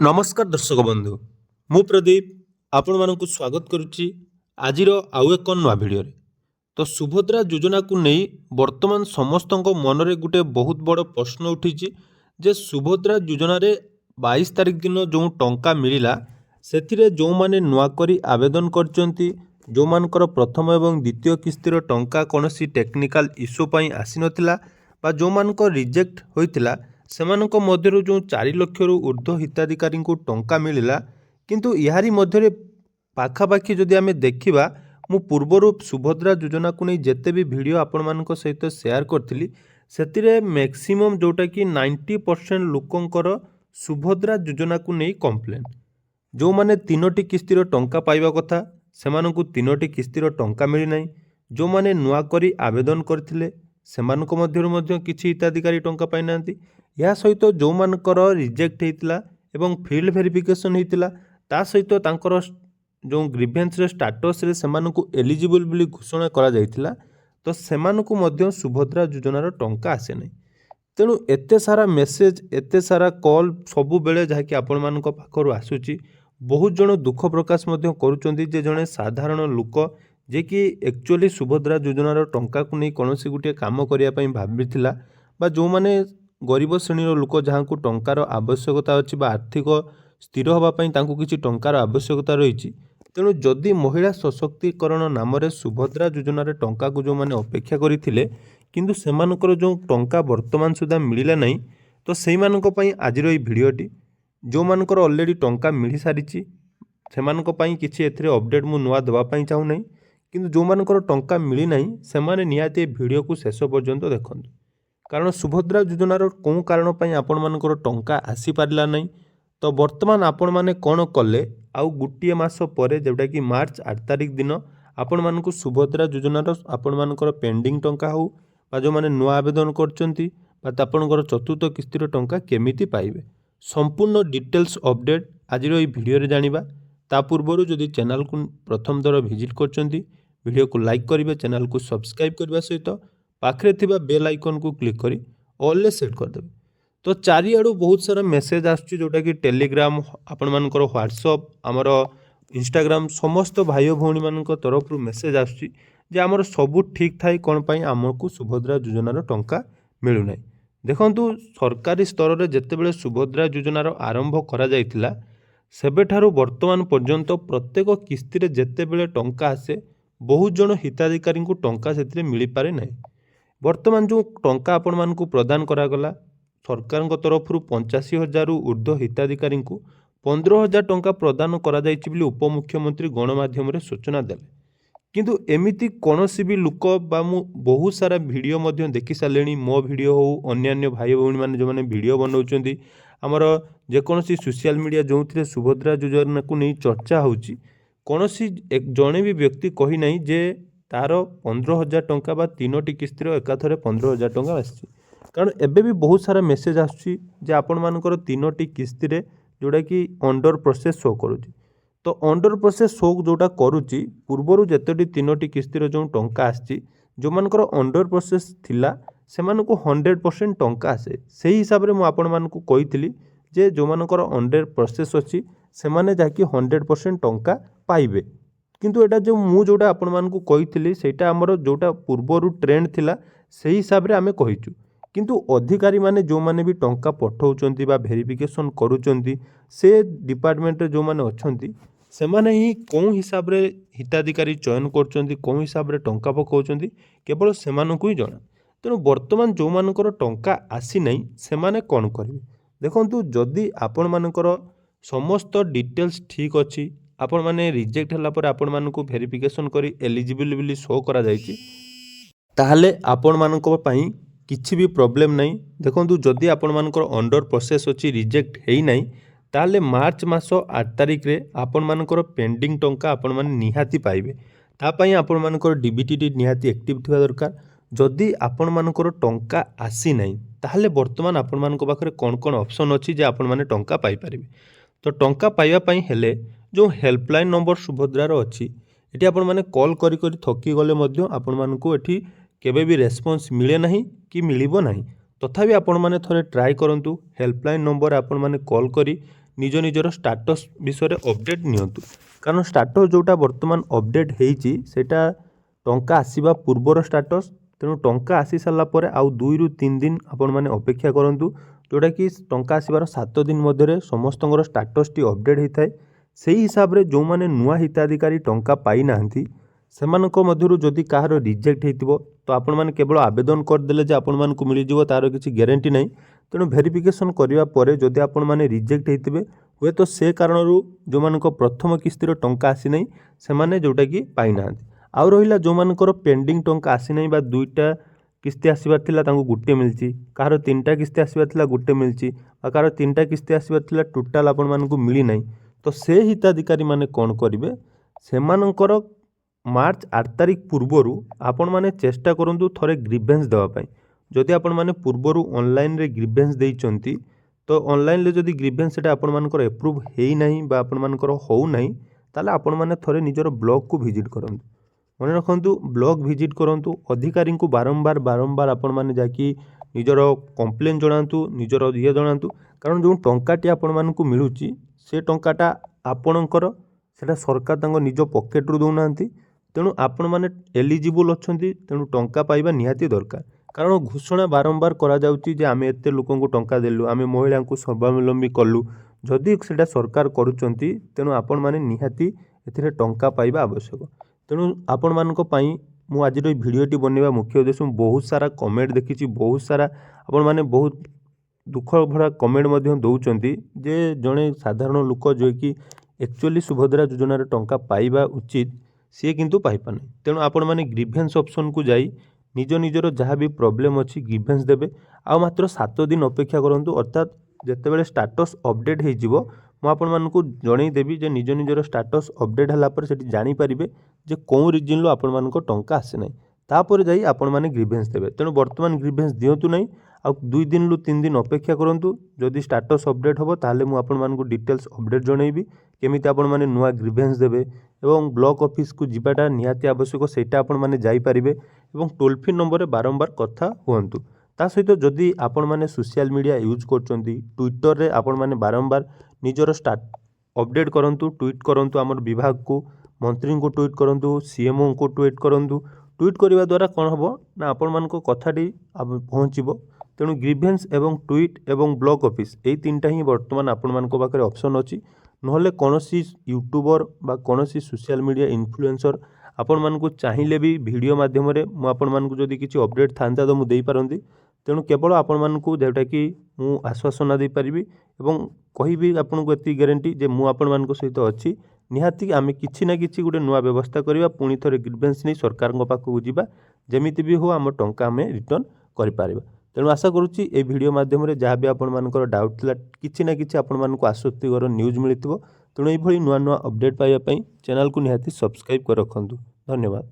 नमस्कार दर्शक बंधु मु प्रदीप आपण मानक स्वागत करुच्ची आजिर आउ एक नुआ भिडियो तो सुभद्रा योजना को नहीं वर्तमान समस्त मनरे गोटे बहुत बड़ प्रश्न उठी जे सुभद्रा योजना रे 22 तारिख दिन जो टंका मिला से जो माने नुआ करी आवेदन करचंती जो मानकर प्रथम एवं द्वितीय किस्तिर टंका कौन टेक्निकल इश्यू पई आसी नथिला बा जो मानक रिजेक्ट होइतिला सेमानक मध्यरु जो 4 लाख रु ऊर्ध्व हिताधिकारी को टंका मिलिला किंतु यारी मध्यरे पाखापाखि जदि आमे देखिबा मु पूर्वरु सुभद्रा योजना को नहीं जेते भी वीडियो आपण मानक सहित शेयर करथिली सेतिरे मैक्सिमम जोटा कि 90% लोकंकर सुभद्रा योजना को नहीं कंप्लेन जो माने 3टी किस्तिर टंका पाइबा कथा सेमानकु 3टी किस्तिर टंका मिली नाही जो माने नुआ करी आवेदन करथिले सेमानक मध्यरु मध्य किछि हिताधिकारी टंका पाइ नांती या सहित जो मानकर रिजेक्ट होइतिला एवं फील्ड वेरिफिकेशन होइतिला ता सहित तांकर जो ग्रीवेंस रे स्टेटस रे सेमानकु एलिजिबल बोली घोषणा करा जाइतिला तो सेमानकु मध्य सुभद्रा योजनार टंका आसे नाही तेणु एते सारा मेसेज एते सारा कॉल सबु बेले जहा कि आपण मानक पाखरु आसुची बहुत जन दुख प्रकाश मध्य करूचंती जे जने साधारण लोक जे कि एक्चुअली सुभद्रा योजनार टंका को नहीं कौनसी गोटे काम करिया पई भाबिथिला बा जो माने गरीब श्रेणीर लोक जहाँ को टंकार आवश्यकता अच्छी आर्थिक स्थिर होगापी किसी टंकार आवश्यकता रही तेणु जदि महिला सशक्तिकरण नाम सुभद्रा योजन टंका को जो मैंने अपेक्षा करते किंतु सेमानकर जो टंका वर्तमान सुधा मिलला नहीं तो से आज भिडटी जो मानकर ऑलरेडी टंका मिल सारी किसी अपडेट मु नुआ देवाई चाहूना किंतु जो मानकर टंका मिली नहीं से निहाती वीडियो को शेष पर्यंत देखते कारण सुभद्रा योजनार कौन कारण आपण मानकर टंका आसी पारला नहीं तो वर्तमान आपण माने कौन कले आउ गोटे मास पर जोटा कि मार्च 8 तारिख दिन आपण मानक सुभद्रा योजनार आपण मानकर पेंडिंग टंका हो बा जो माने नुआ आवेदन करचंती बा आपणकर चतुर्थ किस्तिर टंका केमिति पाइबे संपूर्ण डिटेल्स अपडेट आज भिडियो रे जानिबा ता पूर्व जदि चैनल को प्रथम थर विजिट करचंती वीडियो को लाइक करिवे चैनल को सब्सक्राइब करबा सहित पाखरे थिबा बेल आइकन को क्लिक करी ऑल सेट करदेवे तो चारिआडू बहुत सारा मेसेज आसुची जोटा कि टेलीग्राम आपण मानकर व्हाट्सअप आमर इंस्टाग्राम समस्त भाई भौणी मानक तरफ मेसेज आसुची जे आमर सबू ठीक थाई कौन पाई आमको सुभद्रा योजनार टंका मिलूना देखंतु सरकारी स्तर में जितेबाला सुभद्रा योजनार आरंभ करा जाइतिला सेबेठारु वर्तमान पर्यंत प्रत्येक किस्ती जितेबाला टंका आसे बहुत जन हिताधिकारी को टंका से मिल पारे ना वर्तमान जो टंका आपण मानक प्रदान करागला सरकार तरफ 85,000 ऊर्ध्व हिताधिकारी को 15,000 टंका प्रदान करा जाइछि बोली उपमुख्यमंत्री गणमाध्यम सूचना देले किंतु एमिति कौनसी भी लोक बा मु बहुत सारा वीडियो मध्य देखि सारे मो वीडियो हो अन्य भाई भौणी मैंने जो मैंने वीडियो बनाउछंती आमर जेकोसी सोशल मीडिया जो थे सुभद्रा योजना को नहीं चर्चा होउछि कौनसी एक जड़े भी व्यक्ति कही नहीं जे तार 15,000 टंका बा 3टी किस्तिर एकाथरे 15,000 टंका आसी कारण एबे भी बहुत सारा मेसेज आसुची जे आपण मानकर 3टी किस्ती जोटा कि अंडर प्रोसेस शो करुच्ची तो अंडर प्रोसेस शो जोटा करुच्ची पूर्वर जिते 3टी किस्तिर जो टंका आसी जो मानकर अंडर प्रोसेस थिला सेमानकु 100% टंका आसे से हिसाब से मुझे मानकु कही जे जो मानकर अंडर प्रोसेस अच्छी से माने जाकि 100% टंका पाइबे किंतु एटा जो मु जोटा आपण मानकु कही सेटा हमर जोटा पूर्वर ट्रेंड थिला से हिसाब से आमे कहिचु किंतु अधिकारी माने जो माने भी टंका पठाउचंती बा वेरिफिकेशन करूचंती से डिपार्टमेंट रे जो माने अछंती से माने ही कौन हिसाब रे हिताधिकारी चयन करचंती कौन हिसाब रे टंका पकाउचंती केवल सेमानकु ही जणा तेणु वर्तमान जो मानकर टंका आसी नहीं से माने कौन करिवे देखंतु जदि आपण मानकर समस्त डिटेल्स ठीक अच्छी आपण माने रिजेक्ट हला पर आपण मानकु वेरिफिकेशन करी एलिजिबल बोली शो करा जायछि ताहले आपण मानको पई किछि भी प्रॉब्लम नहीं देखंतु जदि आपण मानकर अंडर प्रोसेस अच्छी रिजेक्ट हेई नहीं ताहले मार्च मास 8 तारिख रे आपण मानकर पेंडिंग टंका आपण माने निहाती पाइबे ता पई आपण मानकर डीबीटी निहाती एक्टिव थिबा दरकार जदि आपण मानकर टंका आसी नहीं ताहले वर्तमान आपण मानक पाखरे कोन कोन ऑप्शन अछि जे आपण माने टंका पाई परिबे तो टंका पाइबा पई हेले जो हेल्पलाइन नंबर सुभद्रार अच्छी ये आपण मैंने कॉल करी करी थकी गले मध्य आपण मानकु एठी केबे भी रेस्पॉन्स मिले नहीं कि मिलिबो नहीं तथापि आपण माने थरे ट्राई करंतु हेल्पलाइन नंबर आपण माने कॉल करी निज निजर स्टाटस विषय अपडेट नियंतु कारण स्टाटस जोटा वर्तमान अपडेट होईची सेटा टंका आसीबा पूर्वर स्टाटस तेणु टंका आसी सारा पर आउ 2 रु 3 दिन आपण माने अपेक्षा करंतु जोटा कि टंका आसीबार 7 दिन मध्य समस्तଙ୍କର स्टाटस टी अपडेट होता है सेही हिसाब रे जो माने नुआ हिताधिकारी टंका पाई नाहंती सेमानक मध्यरु जदि काहार रिजेक्ट हेतिबो तो आपण माने केवल आवेदन करदेले जे आपण मानकु मिली जिवो तार किछि ग्यारंटी नाही तेणु भेरिफिकेशन करिवा परे जदि आपण माने रिजेक्ट हेतिबे हुए तो से कारणरू जो मानक प्रथम किस्तिर टंका आसी नाही सेमाने जोटा कि पाई नाहंती आउ रहिला जो मानकर पेंडिंग टंका आसी नाही बा दुईटा किस्ती आसबार थिला तांको गुटे मिलची काहार तीनटा किस्ती आसबार थिला गुटे मिलची आ काहार तीनटा किस्ती आसबार थिला टोटाल आपण मानकु मिली नाही तो से हिताधिकारी माने कोन करिवे सेमानकर मार्च 8 तारिख पूर्वरु आपण माने चेष्टा करंतु थरे ग्रीवेंस देवा पई जदि आपण माने पूर्वरु ऑनलाइन रे ग्रीवेंस देइचंती तो ऑनलाइन ले जदि ग्रीवेंस सेटा आपण मानकर अप्रूव हेई नाही बा आपण मानकर होउ नाही ताले आपण माने थरे निजर ब्लॉक को विजिट करंतु मन रखंतु ब्लॉक विजिट करंतु अधिकारी को बारंबार आपण माने जाकी निजर कंप्लेन जणांतु निजर ये जणांतु कारण जो टंकाटी आपण मानकु मिलुची से टंकाटा आपणकर सेटा सरकार तांको निज पॉकेट रु दउनांती तेणु आपण माने एलिजिबल अछंती तेणु टंका पाइबा निहाती दरकार कारण घोषणा बारंबार करा जाउची जे आमे एते लोकन को टंका देलु आमे महिला को स्वावलंबी कलु जदि सेटा सरकार करूचंती तेणु आपण माने निहाती एथिरे टंका पाइबा आवश्यक तेणु आपण मानक पई मु आज भिडियोटी बनैबा मुख्य उद्देश्य बहुत सारा कमेंट देखिछि बहुत सारा आपण माने बहुत दुख भरा कमेंट मध्य दउचंती जे जणे साधारण लोक जो कि एक्चुअली सुभद्रा योजना रे टंका पाइबा उचित सी किंतु पाई पाने तेणु आपण माने ग्रीवेंस ऑप्शन को जाई निज निजर जहाँ भी प्रॉब्लम अच्छी ग्रीवेंस देबे आ मात्र 7 दिन अपेक्षा करंतु अर्थात जेतेबेले स्टाटस अपडेट हो जिवो मु आपण मानकु जणै देबी जे निज निजर स्टाटस अपडेट हला पर सेठी जानि परिबे जे कोन रीजन लो आपण मानको टंका आसे नै तापर जाई आपण माने ग्रीवेंस देबे तेणु वर्तमान ग्रीवेंस दियंतु नै आ 2 दिन लु 3 दिन अपेक्षा करंतु जदि स्टाटस अपडेट होबो ताले मु आपण मानकु डिटेल्स अपडेट जणैबी केमिति आपण माने नुआ ग्रीवेंस देबे एवं ब्लॉक ऑफिस को जिबाटा निहाती आवश्यक सेटा आपण माने जाई परिबे एवं टोल फ्री नंबर रे बारंबार कथा हुअंतु ता सहित जदि आपण माने सोशल मीडिया यूज करचंती ट्विटर रे आपण माने बारंबार निजर स्टाट अपडेट करंतु ट्वीट करंतु हमर विभाग को मंत्री को ट्वीट करंतु सीएमओ को ट्वीट करंतु ट्वीट करबा द्वारा कोन हबो ना आपण मानको कथाटी पहुंचीबो तेणु ग्रीवेंस एवं ट्वीट एवं ब्लॉक ऑफिस एई तीनटा ही वर्तमान आपण मानको पाखरे ऑप्शन अछि नहले कोनोसी यूट्यूबर बा कोनोसी सोशल मीडिया इन्फ्लुएंसर आपण मानको चाहिए भी वीडियो माध्यम रे मु आपण मानको जदि किछि अपडेट थांता तो मु देई पारंती तेणु केवल आपण मानको जेटा कि मु आश्वासन दे परिबी एवं कहिबी आपण को एति ग्यारंटी जे मु आपण मानको सहित अछि निहाती आमे किछि ना किछि गुटे नुआ व्यवस्था करिबा पुणी थरे ग्रीवेंस नै सरकार को पाखु जिबा जेमिति भी हो हम टंका आमे रिटर्न करि पारिबा तेणु आशा करुच्ची ए वीडियो माध्यम जहाँ भी आपण मानकर डाउट थिला किछि ना किछि आपण मानको आसक्तिकर न्यूज मिलिथिबो तेणु एभली नुआ नुआ अपडेट पाइबा पई चैनल को निहाती सब्सक्राइब कर रखंतु धन्यवाद।